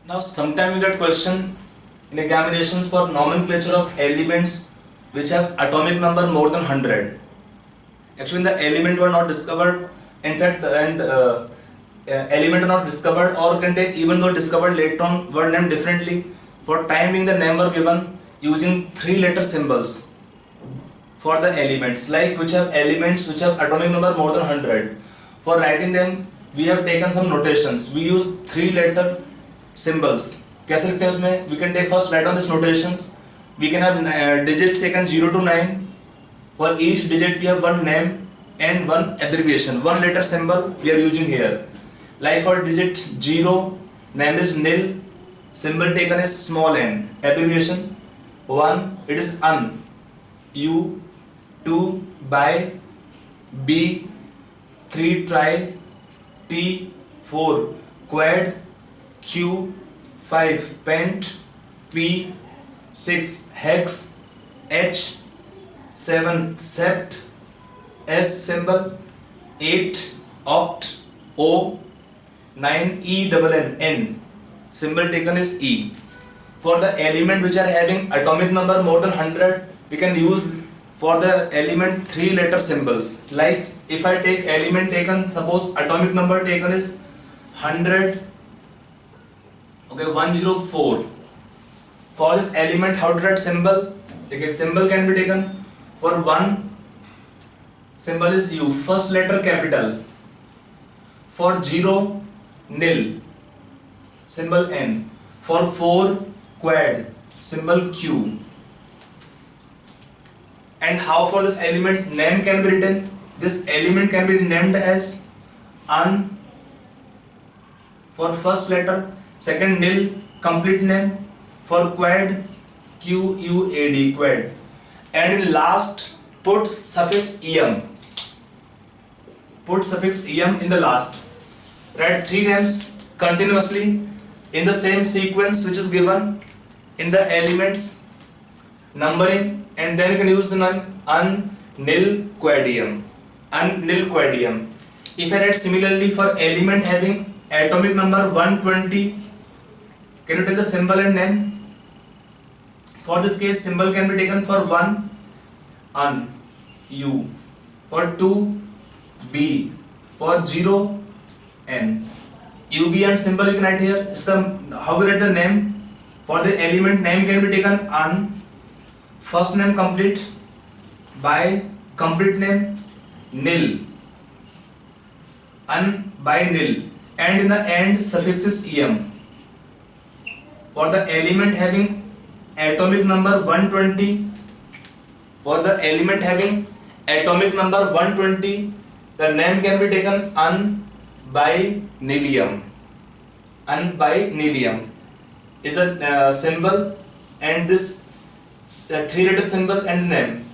Now, sometime you get question in examinations for nomenclature of elements which have atomic number more than 100. Actually, the element were not discovered. In fact, element are not discovered or can take even though discovered later on were named differently. For time being, the name were given using 3-letter symbols for the elements, like which have elements which have atomic number more than 100. For writing them, we have taken some notations. We use 3-letter symbols. कैसे लिखते हैं उसमें? We can take first write down these notations. We can have digits taken 0 to 9. For each digit we have one name and one abbreviation, 1-letter symbol we are using here. Like for digit 0, name is nil, symbol taken is small n, abbreviation 1, it is un, u, 2 by, b, 3 try, t, 4 quad, q, 5 pent, p, 6 hex, h, 7 sept, s symbol, 8 oct, o, 9 e double n, n symbol taken is e. For the element which are having atomic number more than 100, we can use for the element 3-letter symbols. Like if I take element taken, suppose atomic number taken is 100, okay, 104. For this element, how to write symbol? Okay, symbol can be taken. For 1, symbol is u, first letter capital. For 0, nil, symbol n. For 4, quad, symbol q. And how for this element name can be written? This element can be named as un for first letter, second nil, complete name. For quad, q u a d, quad. And in last, put suffix em. Put suffix em in the last. Write 3 names continuously in the same sequence which is given in the elements numbering, and then you can use the name un nil quadium. Un nil quadium. If I write similarly for element having atomic number 120, can you tell the symbol and name? For this case, symbol can be taken for 1, un, u, for 2, b, for 0, n. UB and symbol you can write here. How we write the name? For the element name can be taken un, first name complete, by complete name nil, un by nil, and in the end suffix is em. For the element having atomic number 120, for the element having atomic number 120, the name can be taken un by nilium. Un by nilium is the symbol, and this 3-letter symbol and name.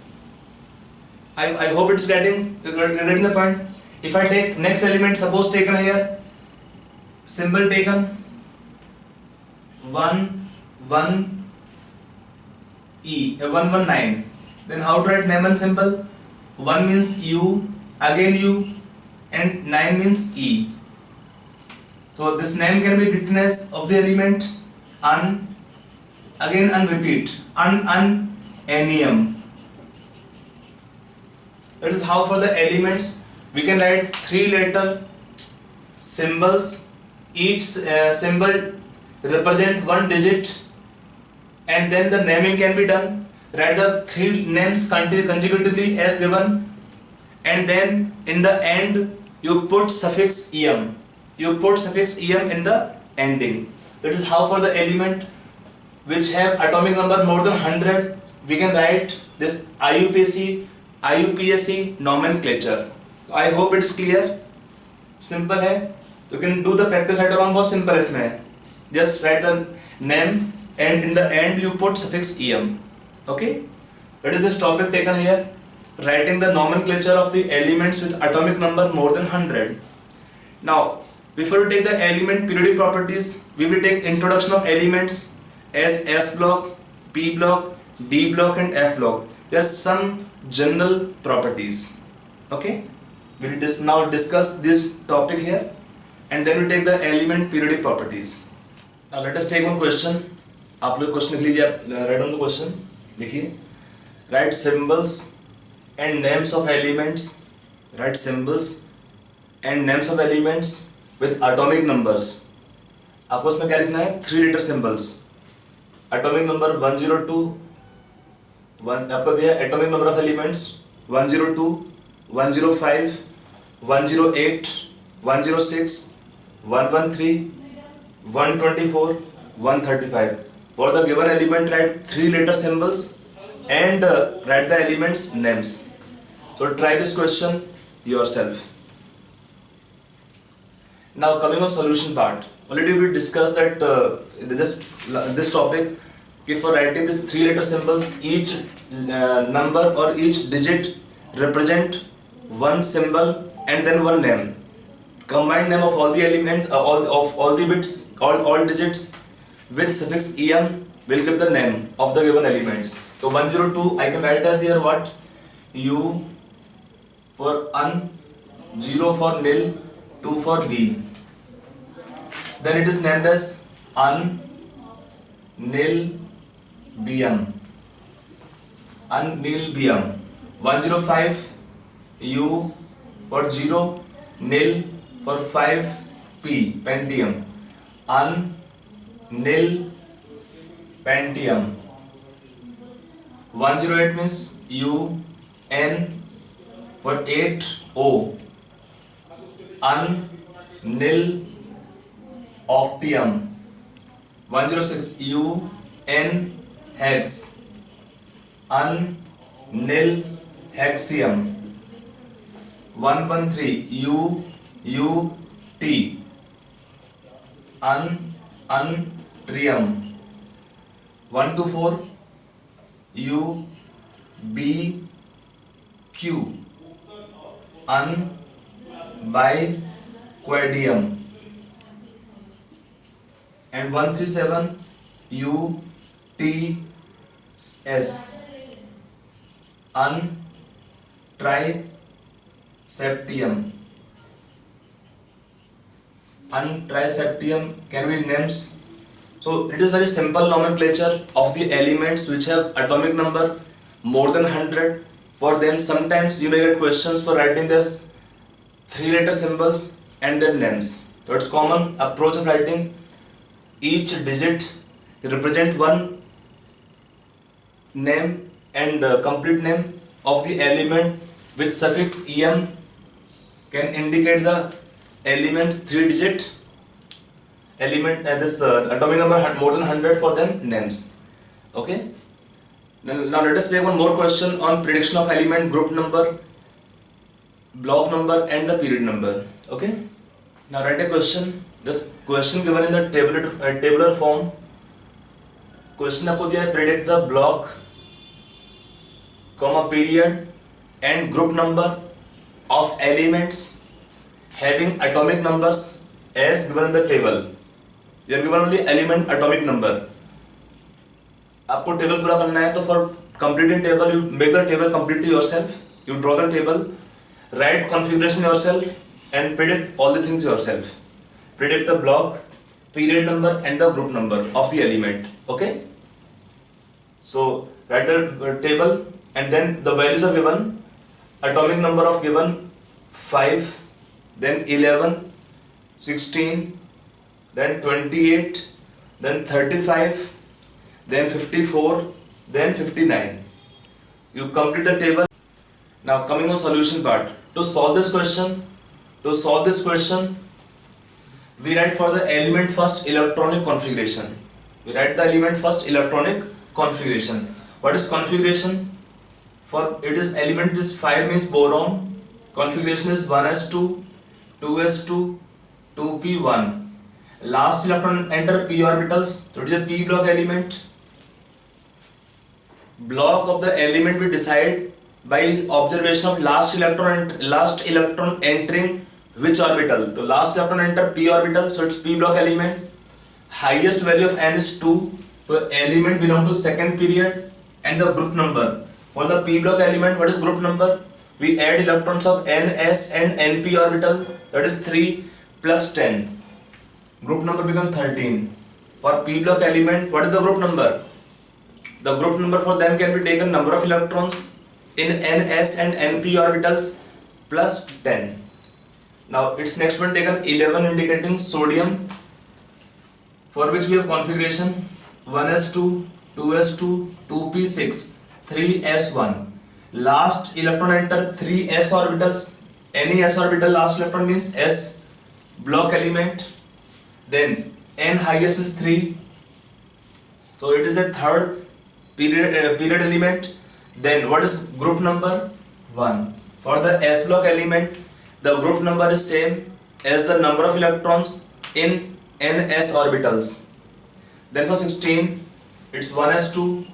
I hope it's getting the point. If I take next element, suppose taken here, symbol taken 1 e 119, then how to write name and symbol? 1 means u, again u, and 9 means e. So this name can be written as of the element un, again un, repeat un anium. That is how for the elements we can write 3-letter symbols. Each symbol represent 1 digit, and then the naming can be done. Write the 3 names consecutively as given, and then in the end you put suffix em. You put suffix em in the ending. That is how for the element which have atomic number more than 100, we can write this IUPAC nomenclature. I hope it's clear. Simple है. You can do the practice at home. बहुत simple इसमें है. Just write the name and in the end you put suffix em. Okay? That is this topic taken here. Writing the nomenclature of the elements with atomic number more than 100. Now, before we take the element periodic properties, we will take introduction of elements as S block, P block, D block and F block. There are some general properties. Okay? We will now discuss this topic here, and then we take the element periodic properties. Now let us take one question. आप लोग question लिख लीजिए, आप right on the question लिखिए. Right symbols and names of elements. Right symbols and names of elements with atomic numbers. आपको उसमें क्या लिखना है? 3 लेटर सिंबल्स. एटॉमिक नंबर 102, आपको दिया atomic number of elements 102, 105, 108, 106, 113, 124, 135. For the given element, write 3 letter symbols and write the elements names. So try this question yourself. Now coming on solution part. Already we discussed that this topic. Okay, for writing these 3 letter symbols, each number or each digit represent one symbol and then one name. Combined name of all the element, all the bits, all digits with suffix em will give the name of the given elements. So 102 I can write as here what? U for un, 0 for nil, 2 for b. Then it is named as un nil bm. Un nil bm. 105 u for 0, nil for 5 p, Pentium. Un nil Pentium. 108 means U N for 8 O. Un nil Octium. 106 U N hex. Un nil Hexium. 113 U T. Untrium. 124 U B Q. Unbiquadium. And 137 U T S. Untriseptium. Untriseptium can be names. So it is very simple nomenclature of the elements which have atomic number more than 100. For them sometimes you may get questions for writing this 3 letter symbols and their names. So it's common approach of writing. Each digit represent one name and complete name of the element with suffix em can indicate the elements 3 digit element and this atomic number more than 100 for them names. Okay, now let us take one more question on prediction of element, group number, block number and the period number. Okay, now write a question. This question given in the tabular form. Question आपको दिया है predict the block, comma period and group number of elements having atomic numbers as given in the table. You are given only element atomic number. आपको table पूरा करना है तो for completing table you make the table completely yourself. You draw the table, write configuration yourself and predict all the things yourself. Predict the block, period number and the group number of the element. Okay. So write the table and then the values are given. Atomic number of given 5, then 11, 16, then 28, then 35, then 54, then 59. You complete the table. Now coming on solution part. To solve this question, we write for the element first electronic configuration. We write the element first electronic configuration. What is configuration? For it is element is 5 means boron. Configuration is 1s2, 2s2, 2p1. Last electron enter p orbitals. So it is a p block element. Block of the element we decide by observation of last electron entering which orbital. So last electron enter p orbital, so it's p block element. Highest value of n is 2. So element belong to second period and the group number. For the p block element, what is group number? We add electrons of ns and np orbital, that is 3 plus 10. Group number becomes 13. For p block element, what is the group number? The group number for them can be taken number of electrons in ns and np orbitals plus 10. Now its next one taken 11 indicating sodium, for which we have configuration 1s2, 2s2, 2p6, 3s1. Last electron enter 3s orbitals. Any s orbital last electron means s block element. Then n highest is 3, so it is a third period element. Then what is group number? 1. For the s block element, the group number is same as the number of electrons in ns orbitals. Then for 16, it's 1s2,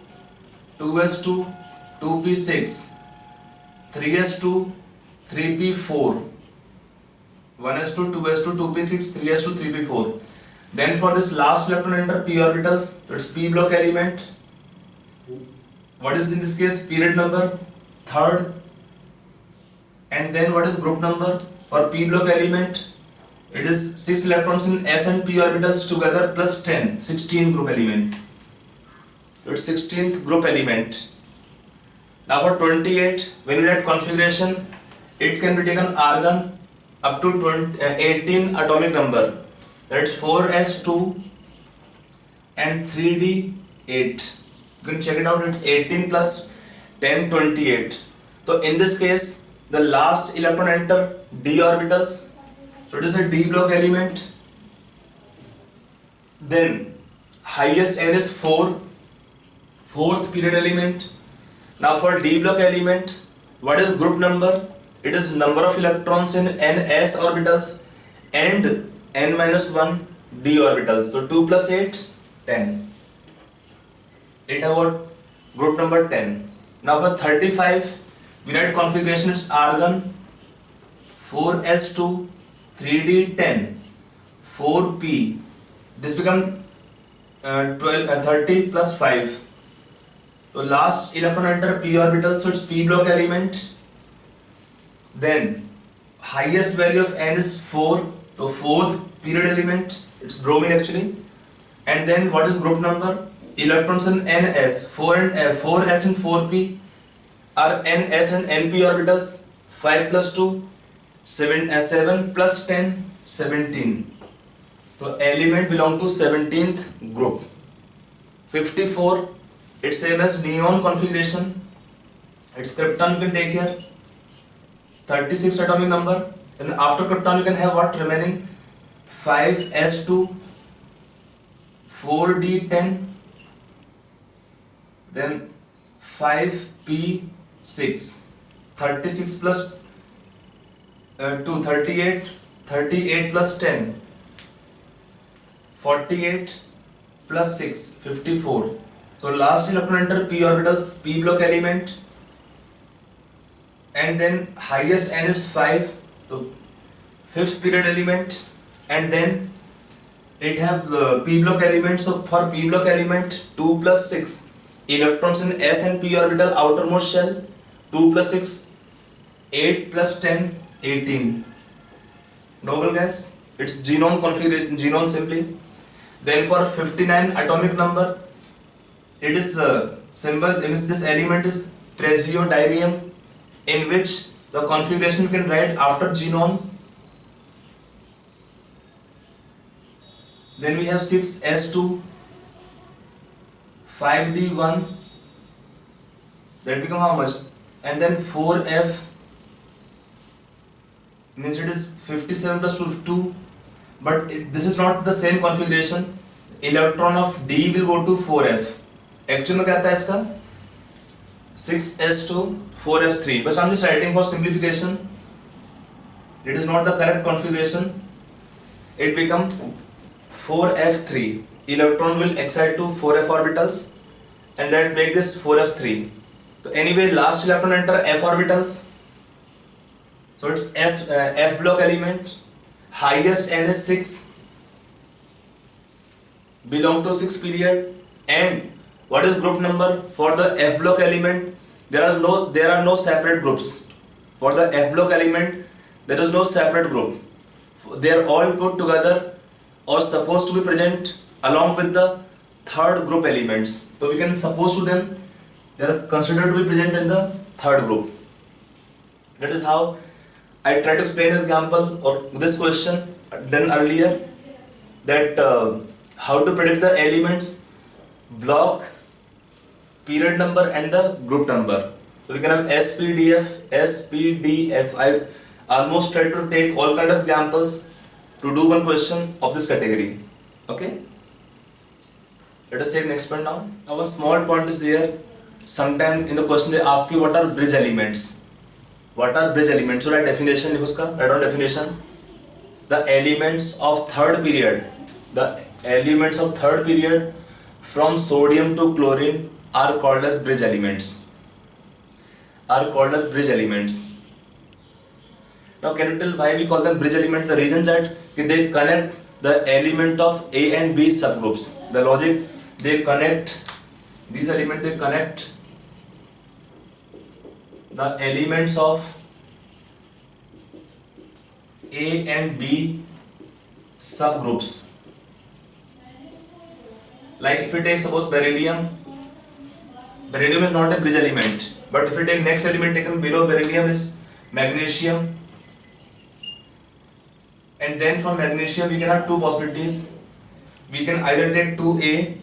2s2, 2p6, 3s2, 3p4, 1s2, 2s2, 2p6, 3s2, 3p4. Then for this last electron enter p orbitals, so it's p block element. What is in this case period number? Third. And then what is group number? For p block element, it is 6 electrons in s and p orbitals together plus 10, 16 group element. So it's 16th group element. Now for 28, when we write configuration, it can be taken argon up to 18 atomic number. That's 4s2 and 3d8. You can check it out, it's 18 plus 10, 28. So in this case, the last electron enter d orbitals. So it is a d block element. Then highest n is 4, fourth period element. Now for d block element, what is group number? It is number of electrons in ns orbitals and n minus 1 d orbitals. So 2 plus 8, 10. It about group number 10. Now for 35, we write configuration, it's argon 4s2, 3d10, 4p. This become 30 plus 5. So last electron enter p orbital, so it's p block element. Then highest value of n is 4, so fourth period element, it's bromine actually. And then what is group number? Electrons in ns, 4s and 4p are ns and np orbitals. 5 plus 2, 7 plus 10, 17. So element belong to 17th group. 54, it's same as neon configuration. It's krypton, you can take here 36 atomic number, and after krypton you can have what remaining? 5s2, 4d10, then 5p6, 36 plus 2, 38, 38 plus 10, 48 plus 6, 54. So last electron enter p orbitals, p block element, and then highest n is 5, so fifth period element, and then it have the p block element. So for p block element, 2 plus 6 electrons in s and p orbital outermost shell, 2 plus 6, 8 plus 10, 18. Noble gas, it's genome configuration, genome simply. Then for 59 atomic number, it is symbol, means this element is praseodymium, in which the configuration you can write after genome. Then we have 6s2, 5d1, that become how much? And then 4f, means it is 57 plus 2, but this is not the same configuration. Electron of d will go to 4f. Actually में क्या आता है इसका? 6s2, 4f3. But I'm just writing for simplification. It is not the correct configuration. It become 4f3. Electron will excite to 4f orbitals, and that make this 4f3. So anyway, last electron enter f orbitals. So it's f block element. Highest n is 6. Belong to 6 period. And what is group number? For the f block element, there are no separate groups. For the f block element, there is no separate group. They are all put together or supposed to be present along with the third group elements. So we can suppose to them they are considered to be present in the third group. That is how I try to explain the example or this question done earlier, that how to predict the elements, block, period number and the group number. So we can have SPDF. I almost try to take all kind of examples to do one question of this category. Okay. Let us take next point now. Now one small point is there. Sometime in the question they ask you what are bridge elements. What are bridge elements? So write definition. Write down definition. The elements of third period. The elements of third period from sodium to chlorine are called as bridge elements. Now can you tell why we call them bridge elements? The reason that they connect the element of A and B subgroups. The logic, they connect these elements, they connect the elements of A and B subgroups. Like if we take suppose beryllium is not a bridge element, but if we take next element taken below beryllium is magnesium, and then from magnesium we can have two possibilities. We can either take 2A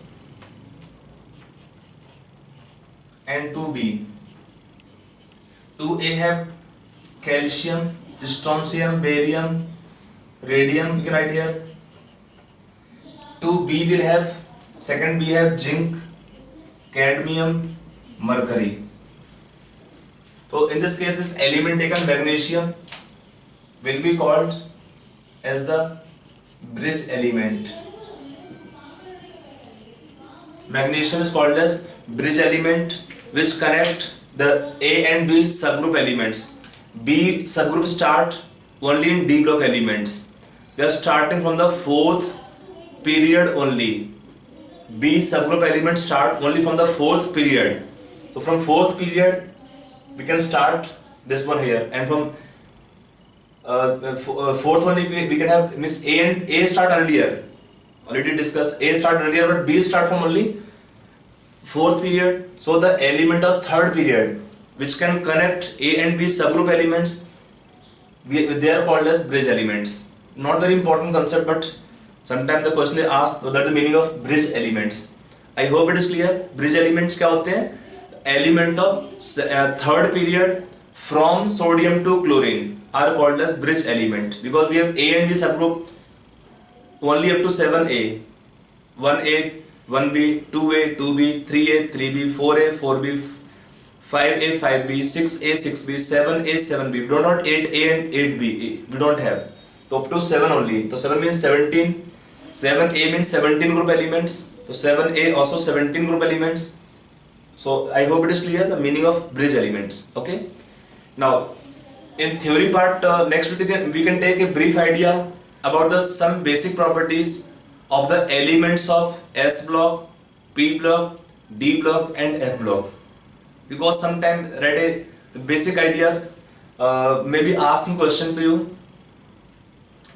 and 2B. 2A have calcium, strontium, barium, radium, you can write here. 2B will have, second B have zinc, cadmium, mercury. So in this case this element taken magnesium will be called as the bridge element. Magnesium is called as bridge element which connect the A and B subgroup elements. B subgroup start only in D block elements. They are starting from the fourth period only. B subgroup elements start only from the fourth period. So from fourth period we can start this one here, and from fourth one we can have miss A and A start earlier. Already discussed A start earlier, but B start from only fourth period. So the element of third period which can connect A and B subgroup elements, they are called as bridge elements. Not very important concept, but sometimes the question they ask what are the meaning of bridge elements. I hope it is clear. Bridge elements क्या होते हैं? Element of third period from sodium to chlorine are called as bridge element because we have A and B subgroup only up to 7A, 1A, 1B, 2A, 2B, 3A, 3B, 4A, 4B, 5A, 5B, 6A, 6B, 7A, 7B. We don't have 8A and 8B. We don't have. So up to 7 only. So 7 means 17. 7A means 17 group elements. So 7A also 17 group elements. So I hope it is clear the meaning of bridge elements. Okay. Now in theory part, next we can take a brief idea about the some basic properties of the elements of S block, P block, D block and F block. Because sometimes write a basic ideas, maybe ask some question to you.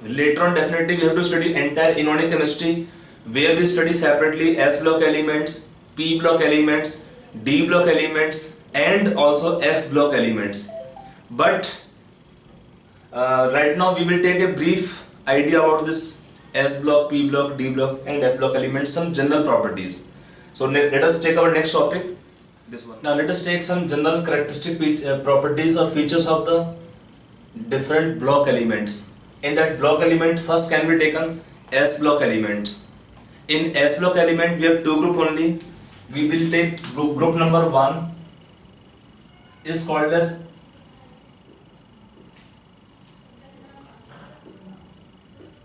Later on definitely we have to study entire inorganic chemistry where we study separately S block elements, P block elements, D block elements and also F block elements. But right now we will take a brief idea about this S block, P block, D block and F block elements, some general properties. So let us take our next topic, this one. Now let us take some general characteristic properties or features of the different block elements. In that block element first can be taken S block elements. In S block element we have two group only. We will take group number 1 is called as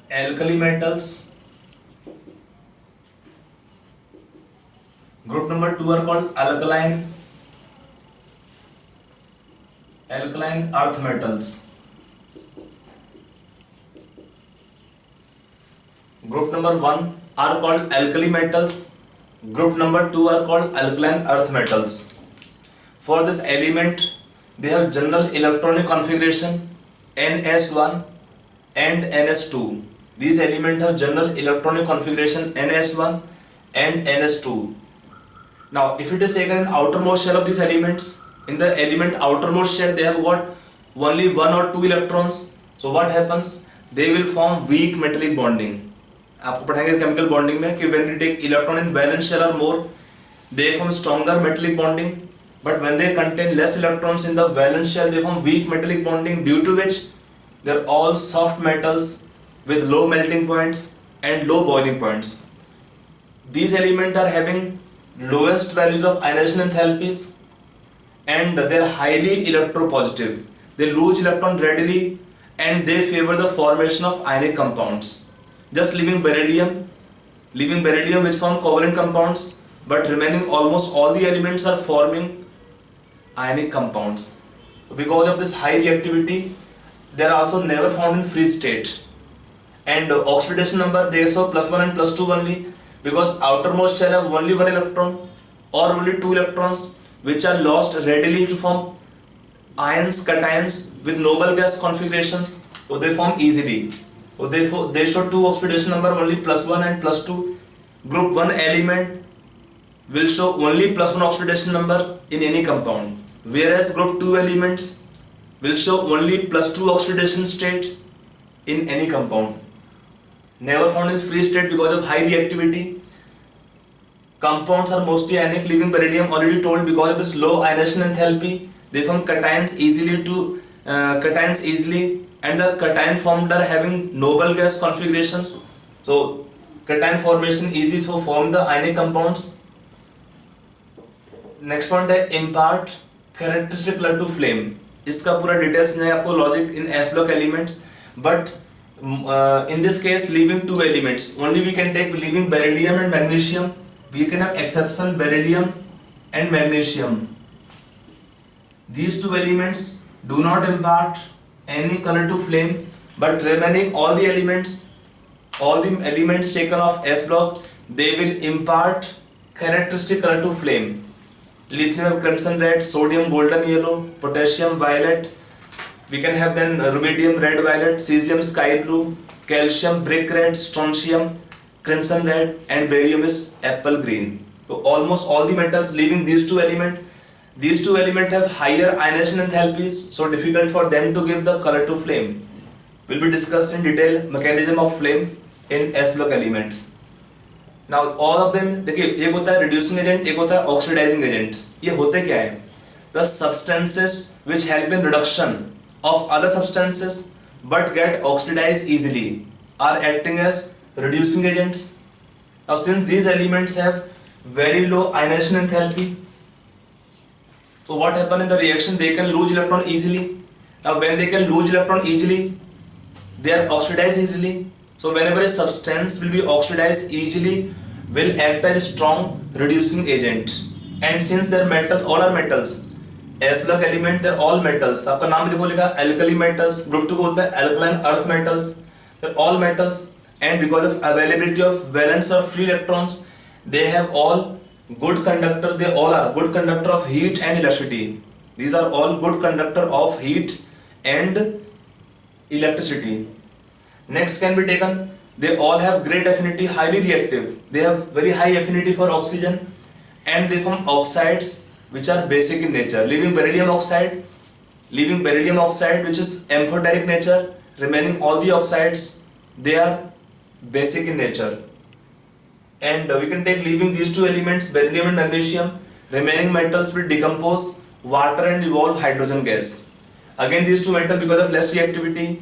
alkali metals. Group number 2 are called alkaline earth metals. Group number 1 are called alkali metals. Group number 2 are called alkaline earth metals. For this element, they have general electronic configuration NS1 and NS2. These elements have general electronic configuration ns1 and ns2. Now, if it is taken outermost shell of these elements, in the element outermost shell they have got only one or two electrons. So what happens? They will form weak metallic bonding. आपको पढ़ाएंगे chemical bonding में कि when we take electron in valence shell or more, they form stronger metallic bonding. But when they contain less electrons in the valence shell, they form weak metallic bonding, due to which they are all soft metals with low melting points and low boiling points. These elements are having lowest values of ionization enthalpies and they are highly electropositive. They lose electron readily and they favor the formation of ionic compounds. Just leaving beryllium which form covalent compounds, but remaining almost all the elements are forming ionic compounds. Because of this high reactivity, they are also never found in free state. And oxidation number, they show +1 and +2 only, because outermost shell have only one electron or only two electrons, which are lost readily to form ions, cations with noble gas configurations. So they form easily. So they show two oxidation number, only +1 and +2. Group 1 element will show only +1 oxidation number in any compound, whereas group 2 elements will show only +2 oxidation state in any compound. Never found in free state because of high reactivity. Compounds are mostly ionic, leaving beryllium, already told, because of this low ionization enthalpy. They form cations easily and the cation formed are having noble gas configurations. So cation formation easy, so form the ionic compounds. Next point है impart characteristic color to flame. इसका पूरा details नहीं है आपको logic in S block elements, but in this case leaving two elements only we can take, leaving beryllium and magnesium. We can have exception beryllium and magnesium. These two elements do not impart any color to flame, but remaining all the elements taken off S block, they will impart characteristic color to flame. Lithium crimson red, sodium golden yellow, potassium violet. We can have then rubidium red violet, cesium sky blue, calcium brick red, strontium crimson red, and barium is apple green. So almost all the metals, leaving these two elements have higher ionization enthalpies, so difficult for them to give the color to flame. Will be discussed in detail mechanism of flame in S block elements. Now all of them, देखिए एक होता है reducing agent, एक होता है oxidizing agents. ये होते क्या है? The substances which help in reduction of other substances but get oxidized easily are acting as reducing agents. Now since these elements have very low ionization enthalpy, so what happen in the reaction? They can lose electron easily. Now when they can lose electron easily, they are oxidized easily. So whenever a substance will be oxidized easily, will act as a strong reducing agent. And since they're metals, all are metals. S block element, they're all metals. आपका नाम देखो लिखा alkali metals. Group 2 को बोलते हैं alkaline earth metals. They're all metals. And because of availability of valence or free electrons, they have all good conductor. They all are good conductor of heat and electricity. These are all good conductor of heat and electricity. Next can be taken, they all have great affinity, highly reactive. They have very high affinity for oxygen and they form oxides which are basic in nature. Leaving beryllium oxide which is amphoteric nature, remaining all the oxides, they are basic in nature. And we can take, leaving these two elements, beryllium and magnesium, remaining metals will decompose water and evolve hydrogen gas. Again these two metals, because of less reactivity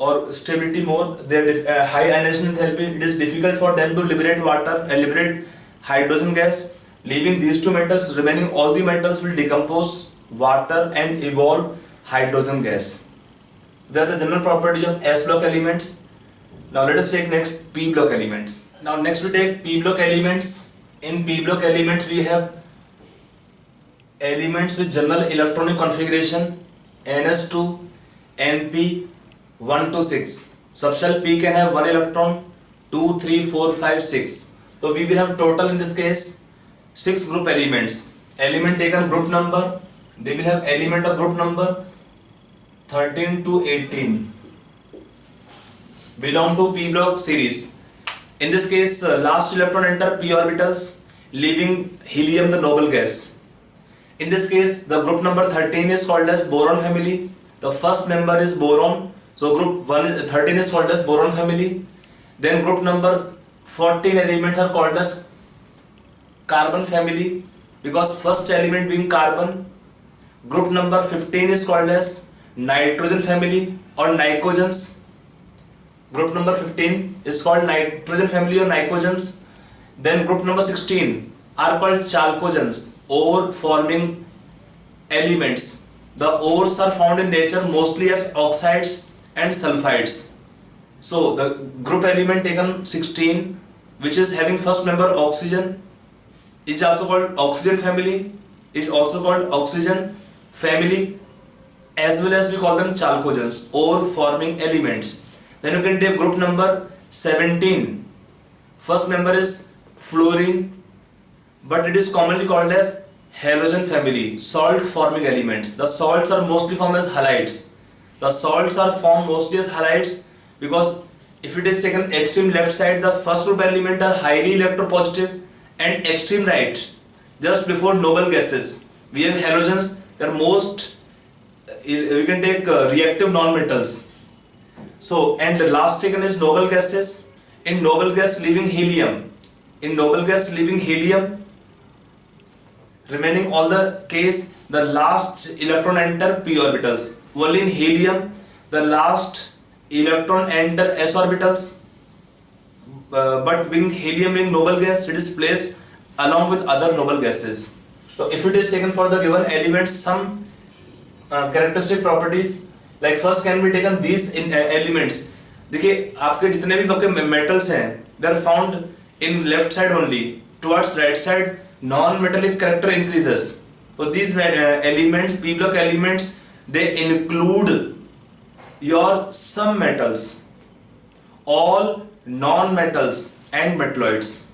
or stability more, their high ionization enthalpy, it is difficult for them to liberate water and liberate hydrogen gas. Leaving these two metals, remaining all the metals will decompose water and evolve hydrogen gas. They are the general property of S block elements. Now let us take next P block elements. Now next we take P block elements. In P block elements we have elements with general electronic configuration NS2, NP, 1 to 6. Subshell P can have 1 electron, 2, 3, 4, 5, 6. So we will have total in this case 6 group elements. Element taken group number, they will have element of group number 13 to 18. belong to p block series. In this case, last electron enter p orbitals, leaving helium, the noble gas. In this case, the group number 13 is called as boron family. The first member is boron, so group 13 is called as boron family. Then group number 14 elements are called as carbon family, because first element being carbon. Group number 15 is called as nitrogen family or nicogens. Group number 15 is called nitrogen family or nicogens. Then group number 16 are called chalcogens, ore forming elements. The ores are found in nature mostly as oxides and sulfides. So the group element taken 16, which is having first member oxygen, is also called oxygen family, is also called oxygen family, as well as we call them chalcogens, ore forming elements. Then you can take group number 17. First member is fluorine, but it is commonly called as halogen family, salt forming elements. The salts are mostly formed as halides. The salts are formed mostly as halides because if it is taken extreme left side, the first group element are highly electropositive, and extreme right, just before noble gases, we have halogens. They are most, we can take reactive non-metals. So, and the last taken is noble gases. In noble gas leaving helium, in noble gas leaving helium, remaining all the case, the last electron enter p orbitals. Only in helium, the last electron enter s orbitals, but being helium being noble gas, it is placed along with other noble gases. So if it is taken for the given elements, some characteristic properties, like first can be taken these in elements. देखिए आपके जितने भी आपके metals हैं, they are found in left side only. Towards right side, non-metallic character increases. So these elements, p block elements, they include your some metals, all non-metals and metalloids.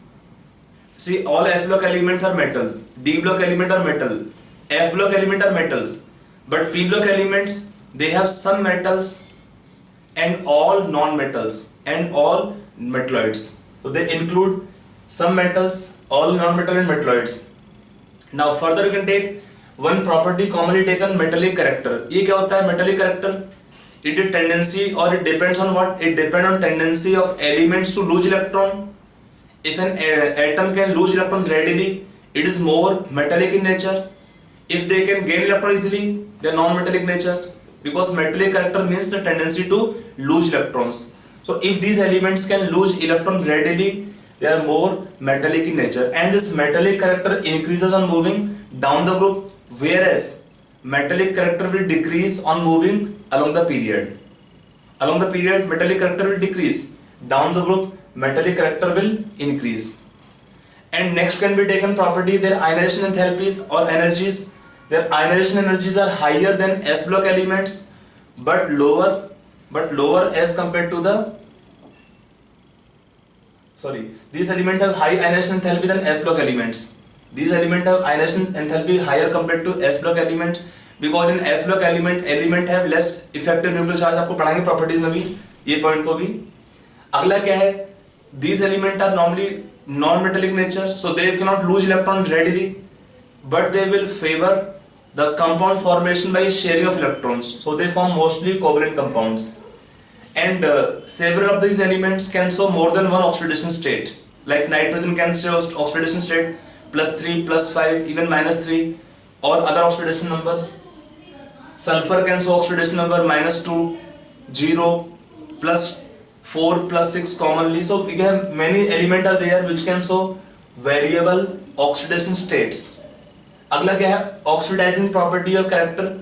See, all s block elements are metal, d block element are metal, f block element are metals, but p block elements, they have some metals and all non-metals and all metalloids. So they include some metals, all non-metal and metalloids. Now further you can take one property commonly taken, metallic character. ये क्या होता है metallic character? It is tendency, or it depends on what? It depends on tendency of elements to lose electron. If an atom can lose electron readily, it is more metallic in nature. If they can gain electron easily, they are non-metallic nature. Because metallic character means the tendency to lose electrons. So if these elements can lose electron readily, they are more metallic in nature, and this metallic character increases on moving down the group, whereas metallic character will decrease on moving along the period. Along the period, metallic character will decrease. Down the group, metallic character will increase. And next can be taken property, their ionization enthalpies or energies. Their ionization energies are higher than s block elements, but lower as compared to the these elements have high ionization enthalpy than s block elements. These elements have ionization enthalpy higher compared to s block elements, because in s block element have less effective nuclear charge. आपको पढ़ाएंगे properties में भी ये point को भी. अगला क्या है, these elements are normally non-metallic nature, so they cannot lose electron readily, but they will favor the compound formation by sharing of electrons. So they form mostly covalent compounds. And several of these elements can show more than one oxidation state. Like nitrogen can show oxidation state +3, +5, even -3, or other oxidation numbers. Sulfur can show oxidation number -2, 0, +4, +6 commonly. So we have many elements are there which can show variable oxidation states. अगला क्या है, oxidizing property or character.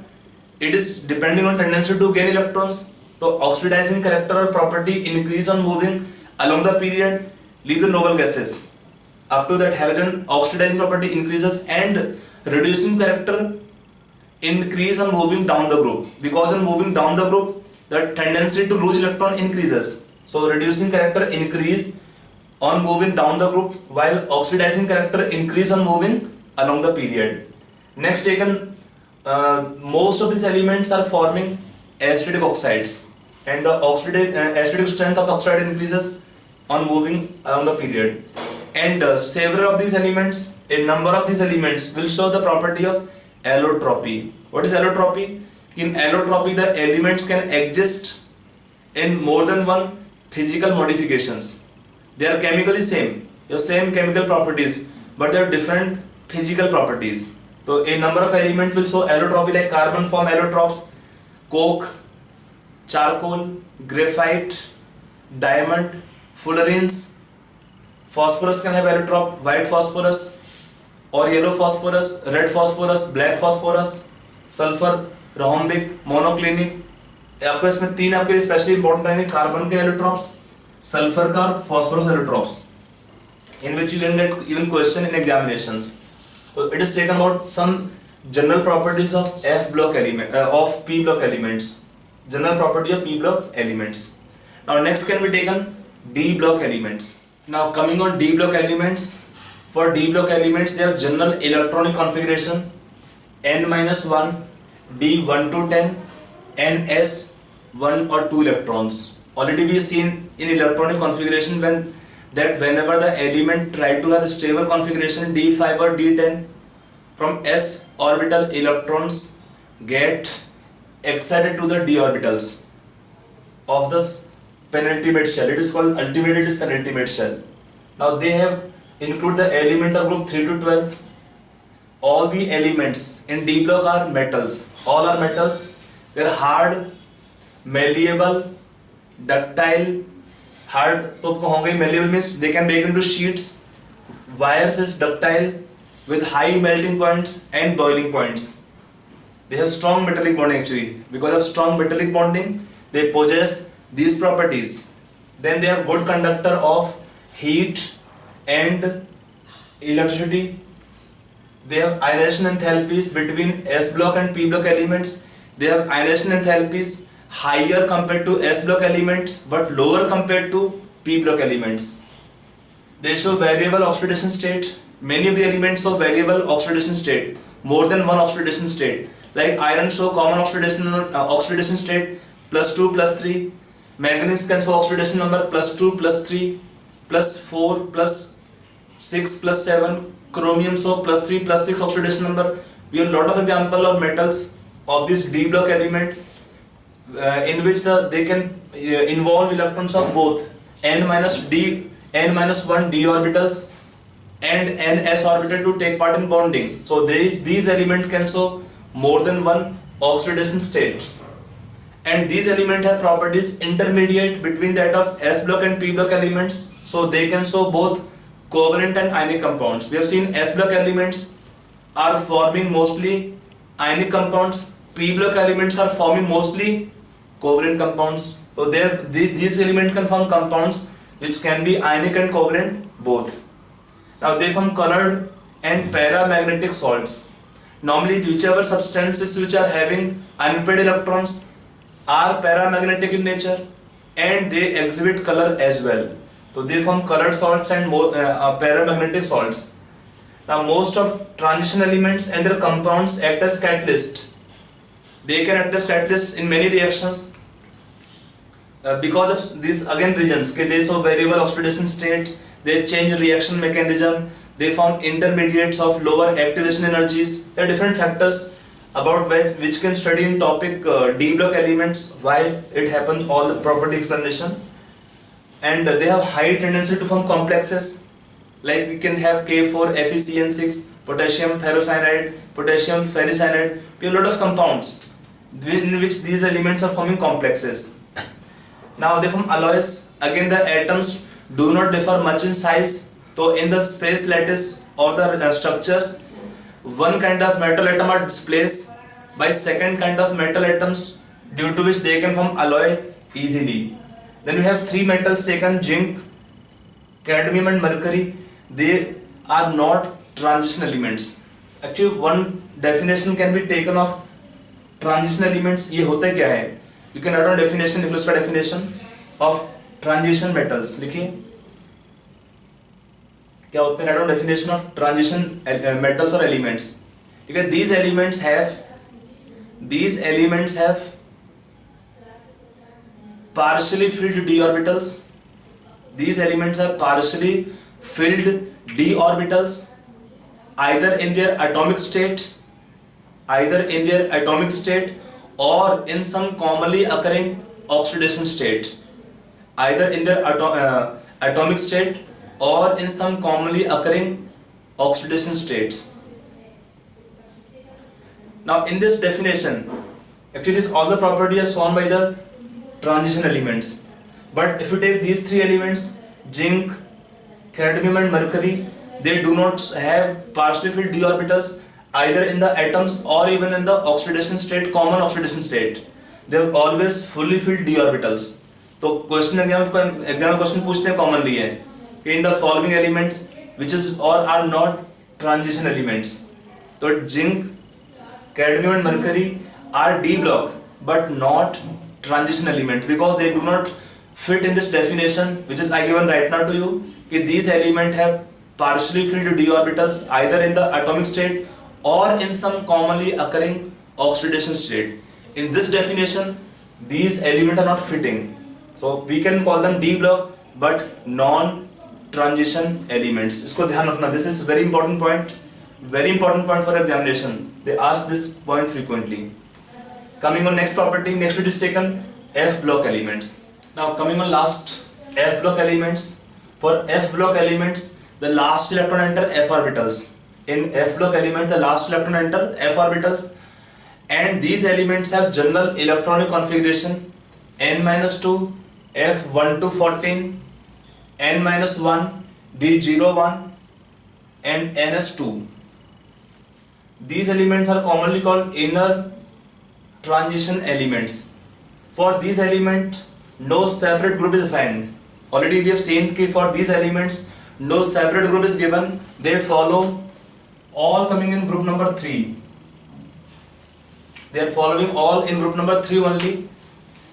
It is depending on tendency to gain electrons. So oxidizing character or property increase on moving along the period, leave the noble gases. Up to that, halogen oxidizing property increases, and reducing character increase on moving down the group, because on moving down the group, the tendency to lose electron increases. So reducing character increase on moving down the group, while oxidizing character increase on moving along the period. Next taken, most of these elements are forming acidic oxides. and the acidic strength of oxide increases on moving along the period. And several of these elements, a number of these elements will show the property of allotropy. What is allotropy? In allotropy, the elements can exist in more than one physical modifications. They are chemically same, your same chemical properties, but they have different physical properties. So a number of elements will show allotropy, like carbon form allotropes, coke, charcoal, graphite, diamond, fullerenes. Phosphorus can have allotrope, white phosphorus or yellow phosphorus, red phosphorus, black phosphorus, sulfur, rhombic, monoclinic. आपको इसमें तीन आपके specially important रहेंगे, carbon के allotropes, sulphur का और phosphorus allotropes, in which you can get even question in examinations. So it is taken about some general properties of F block element of P block elements. General property of P block elements. Now next can be taken D block elements. Now coming on D block elements, for D block elements they have general electronic configuration n-1, d1 to 10, and s1 or 2 electrons. Already we have seen in electronic configuration whenever the element try to have stable configuration d5 or d10, from s orbital electrons get excited to the d orbitals of the penultimate shell. It is called ultimate, it is penultimate shell. Now they have include the element of group 3 to 12. All the elements in D block are metals. All are metals. They are hard, malleable, ductile. Hard तो आपको होंगे, malleable means they can break into sheets. Wires is ductile with high melting points and boiling points. They have strong metallic bonding actually. Because of strong metallic bonding, they possess these properties. Then they are good conductor of heat and electricity. They have ionization enthalpies between S block and P block elements. They have ionization enthalpies higher compared to S block elements but lower compared to P block elements. They show variable oxidation state. Many of the elements show variable oxidation state, more than one oxidation state. Like iron show common oxidation state +2 +3. Manganese can show oxidation number +2 +3 +4 +6 +7. Chromium show +3 +6 oxidation number. We have a lot of example of metals of this D block element in which they can involve electrons of both n-1 d orbitals and ns orbital to take part in bonding. So these elements can show more than one oxidation state, and these elements have properties intermediate between that of S block and P block elements, so they can show both covalent and ionic compounds. We have seen S block elements are forming mostly ionic compounds, P block elements are forming mostly covalent compounds. So these elements can form compounds which can be ionic and covalent both. Now they form colored and paramagnetic salts. Normally whichever substances which are having unpaired electrons are paramagnetic in nature and they exhibit color as well. So they form colored salts and paramagnetic salts. Now most of transition elements and their compounds act as catalysts. They can act as catalysts in many reactions because of these again reasons. Okay, they show variable oxidation state, they change reaction mechanism, they form intermediates of lower activation energies. There are different factors about which can study in topic D block elements, why it happens, all the property explanation. And they have high tendency to form complexes, like we can have K4 FeCN6, potassium ferrocyanide, potassium ferricyanide. We have a lot of compounds in which these elements are forming complexes. Now they form alloys. Again the atoms do not differ much in size, so in the space lattice or the structures, one kind of metal atom are displaced by second kind of metal atoms, due to which they can form alloy easily. Then we have three metals taken, zinc, cadmium and mercury. They are not transition elements. Actually one definition can be taken of transition elements. ये होता क्या है? You can write down definition, लिख लो इसका definition of transition metals. लिखिए क्या होते हैं? Write down definition of transition metals or elements. ठीक है, these elements have partially filled d orbitals. These elements have partially filled d orbitals either in their atomic state, or in some commonly occurring oxidation state, either in their atomic state or in some commonly occurring oxidation states. Now in this definition, actually this all the properties are shown by the transition elements, but if you take these three elements, zinc, cadmium and mercury, they do not have partially filled d orbitals either in the atoms or even in the oxidation state, common oxidation state. They have always fully filled d orbitals. तो question exam question पूछते हैं commonly है कि in the following elements which is और are not transition elements. तो zinc, cadmium and mercury are d block but not transition elements because they do not fit in this definition which is I given right now to you. कि these elements have partially filled d orbitals either in the atomic state or in some commonly occurring oxidation state. In this definition, these elements are not fitting, so we can call them d block but non-transition elements. इसको ध्यान रखना. This is very important point for examination. They ask this point frequently. Coming on next property, next it is taken F block elements. Now coming on last F block elements. For F block elements, the last electron enter F orbitals. In F block element, the last electron enter F orbitals, and these elements have general electronic configuration n-2, F1 to 14, n-1, D01, and ns2. These elements are commonly called inner transition elements. For these elements, no separate group is assigned. Already we have seen that for these elements, no separate group is given. They follow all coming in group number 3. They are following all in group number 3 only.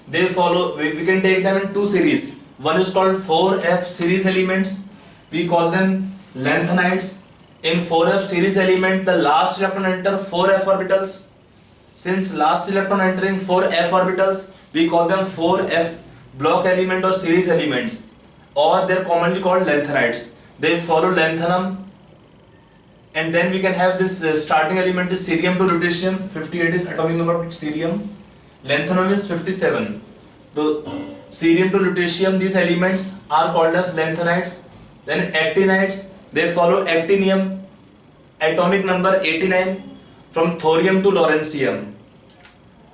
They follow, we can take them in two series. One is called 4F series elements. We call them lanthanides. In 4F series element, the last electron enter 4F orbitals. Since last electron entering 4F orbitals, we call them 4F block element or series elements, or they are commonly called lanthanides. They follow lanthanum, and then we can have this starting element is cerium to lutetium. 58 is atomic number of cerium. Lanthanum is 57. So cerium to lutetium, these elements are called as lanthanides. Then actinides, they follow actinium, atomic number 89, from thorium to lawrencium.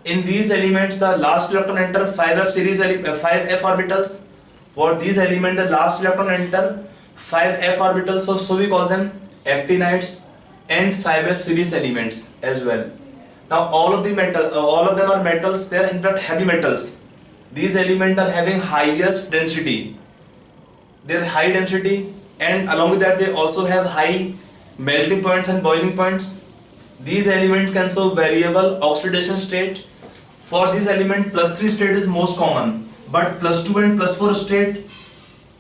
In these elements, the last electron enter 5F series 5F orbitals. For these elements, the last electron enter 5F orbitals, so we call them actinides and 5F series elements as well. Now all of them are metals. They are in fact heavy metals. These elements are having highest density. They are high density, and along with that they also have high melting points and boiling points. These elements can show variable oxidation state. For this element, +3 state is most common, but +2 and +4 state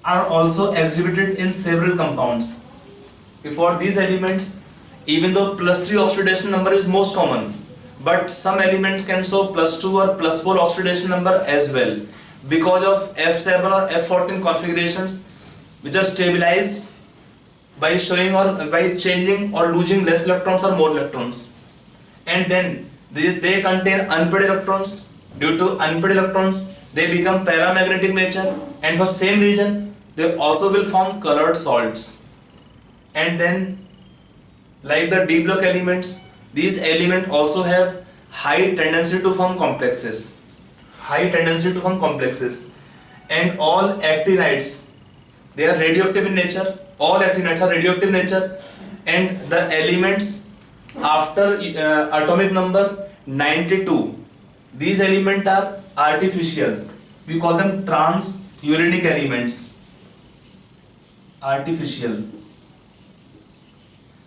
are also exhibited in several compounds. For these elements, even though +3 oxidation number is most common, but some elements can show +2 or +4 oxidation number as well because of F7 or F14 configurations, which are stabilized by showing or by changing or losing less electrons or more electrons. And then they contain unpaired electrons. Due to unpaired electrons, they become paramagnetic nature, and for same reason they also will form colored salts. And then, like the d block elements, these elements also have high tendency to form complexes. And all actinides, they are radioactive in nature. All actinides are radioactive in nature, and the elements after atomic number 92, these elements are artificial. We call them transuranic elements. Artificial.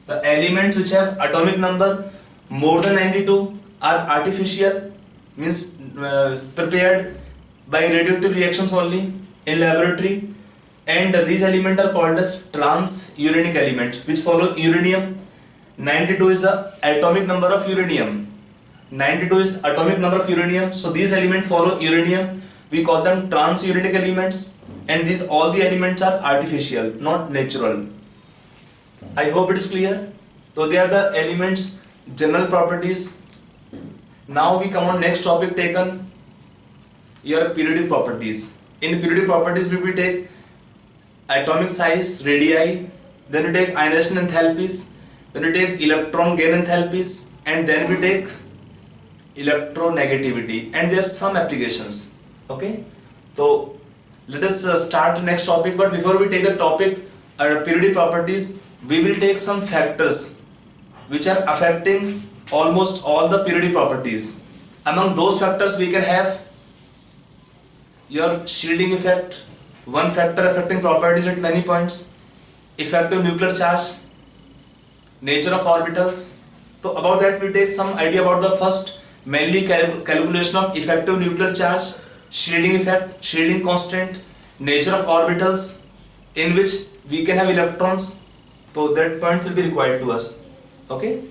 The elements which have atomic number more than 92 are artificial, means prepared by radioactive reactions only in laboratory, and these elements are called as transuranic elements, which follow uranium. 92 is the atomic number of uranium. So these elements follow uranium. we call them transuranic elements, and these all the elements are artificial, not natural. I hope it is clear. So they are the elements, general properties. Now we come on next topic taken, your periodic properties. In periodic properties we will take atomic size, radii, then we take ionization enthalpies, then we take electron gain enthalpies, and then we take electronegativity, and there are some applications. Okay, so let us start the next topic, but before we take the topic periodic properties, we will take some factors which are affecting almost all the periodic properties. Among those factors we can have your shielding effect, one factor affecting properties at many points, effective nuclear charge, nature of orbitals. So about that we take some idea about the first, mainly calculation of effective nuclear charge, shielding effect, shielding constant, nature of orbitals in which we can have electrons. So that point will be required to us. Okay.